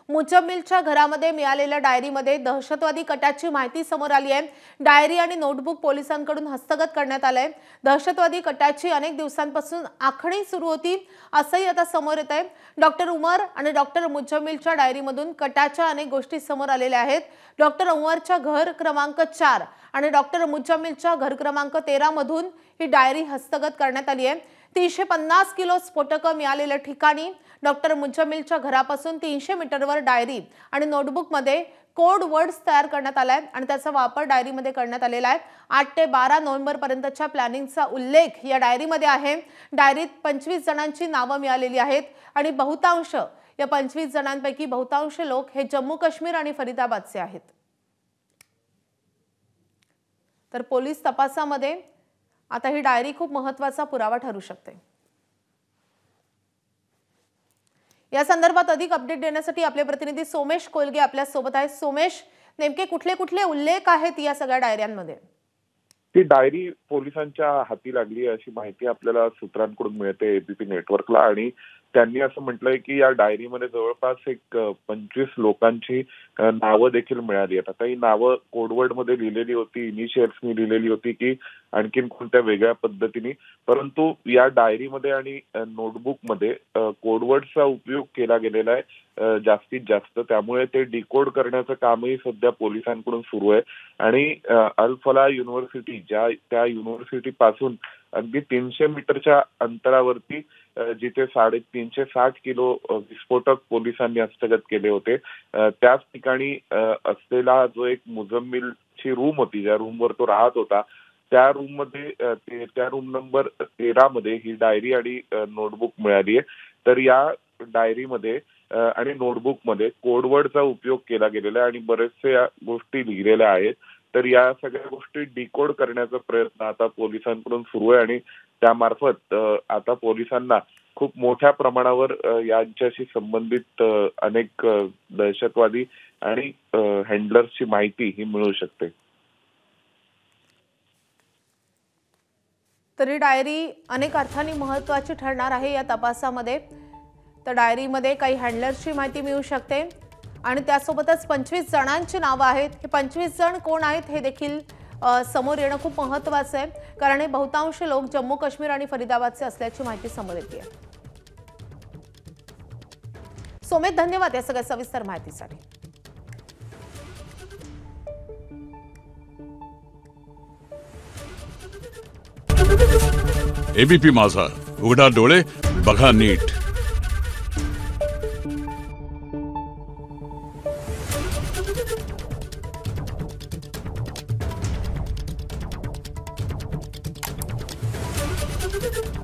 मुजम्मिलच्या घरामध्ये मिळालेल्या डायरीमध्ये दहशतवादी कटाची माहिती समोर आली आहे। डायरी आणि नोटबुक पोलिसांकडून हस्तगत करण्यात आलंय। दहशतवादी कटाची अनेक दिवसांपासून आखणी सुरू होती असंही आता समोर येत आहे। डॉक्टर उमर आणि डॉक्टर मुजम्मिलच्या डायरीमधून कटाच्या अनेक गोष्टी समोर आलेल्या आहेत। डॉक्टर उमरच्या घर क्रमांक 4 आणि डॉक्टर मुजम्मिलच्या घर क्रमांक 13 मधून ही डायरी हस्तगत करण्यात आली आहे। 350 किलो स्फोटकं मिळालेल्या ठिकाणी डॉक्टर मुजम्मिलच्या घरापासून 300 मीटरवर डायरी आणि नोटबुकमध्ये कोड वर्ड्स तयार करण्यात आलाय आणि त्याचा वापर डायरीमध्ये करण्यात आलेला आहे। 8 ते 12 नोव्हेंबर पर्यंतच्या प्लॅनिंगचा उल्लेख या डायरीमध्ये आहे। डायरीत 25 जणांची नावे मिळालेली आहेत आणि बहुतांश या 25 जणांपैकी बहुतांश लोक हे जम्मू काश्मीर आणि फरीदाबादचे आहेत। तर पोलीस तपासामध्ये आता ही डायरी खूप महत्त्वाचा पुरावा ठरू शकते। या संदर्भात अधिक अपडेट देण्यासाठी आपले प्रतिनिधी सोमेश कोलगे आपल्या सोबत आहेत। सोमेश, नेमके कुठले कुठले उल्लेख आहेत या सगळ्या डायऱ्यांमध्ये? ती डायरी पोलिसांच्या हाती लागली अशी माहिती आपल्याला सूत्रांकडून मिळते एबीपी नेटवर्कला आणि त्यांनी असं म्हटलंय की या डायरीमध्ये जवळपास एक 25 लोकांची नावं देखील मिळाली आहेत। आता ही नावं कोडवर्डमध्ये लिहिलेली होती, इनिशियल्सनी लिहिलेली होती की आणखीन कोणत्या वेगळ्या पद्धतीने, परंतु या डायरीमध्ये आणि नोटबुकमध्ये कोडवर्डचा उपयोग केला गेलेला आहे जास्तीत जास्त। त्यामुळे ते डिकोड करण्याचं कामही सध्या पोलिसांकडून सुरू आहे आणि अल फलाह युनिव्हर्सिटी त्या युनिव्हर्सिटी पासून अगदी 300 मीटरच्या अंतरावरती जिथे 360 किलो विस्फोटक पोलिसांनी हस्तगत केले होते त्याच ठिकाणी असलेला जो एक मुजम्मिलची रूम होती, ज्या रूमवर तो राहत होता, त्या रूम नंबर 13 मध्ये ही डायरी आणि नोटबुक मिळाली आहे। तर या डायरीमध्ये आणि नोटबुकमध्ये कोडवर्डचा उपयोग केला गेलेला आहे आणि बरेचसे या गोष्टी लिहिलेल्या आहेत। तर या सगळ्या गोष्टी डिकोड करण्याचा प्रयत्न आता पोलिसांकडून सुरू आहे आणि त्यामार्फत आता पोलिसांना खूप मोठ्या प्रमाणावर यांच्याशी संबंधित अनेक दहशतवादी आणि हँडलर्सची माहिती ही मिळू शकते। तरी डायरी अनेक अर्थांनी महत्त्वाची ठरणार आहे या तपासामध्ये। तर डायरीमध्ये काही हँडलर्सची माहिती मिळू शकते आणि त्यासोबतच 25 जणांची नावे आहेत। हे 25 जण कोण आहेत हे देखील समोर येणं खूप महत्त्वाचं आहे, कारण हे बहुतांश लोक जम्मू काश्मीर आणि फरीदाबादचे असल्याची माहिती समोर येते। सोमेश, धन्यवाद या सगळ्या सविस्तर माहितीसाठी। एबीपी माझा, उघडा डोळे बघा नीट। you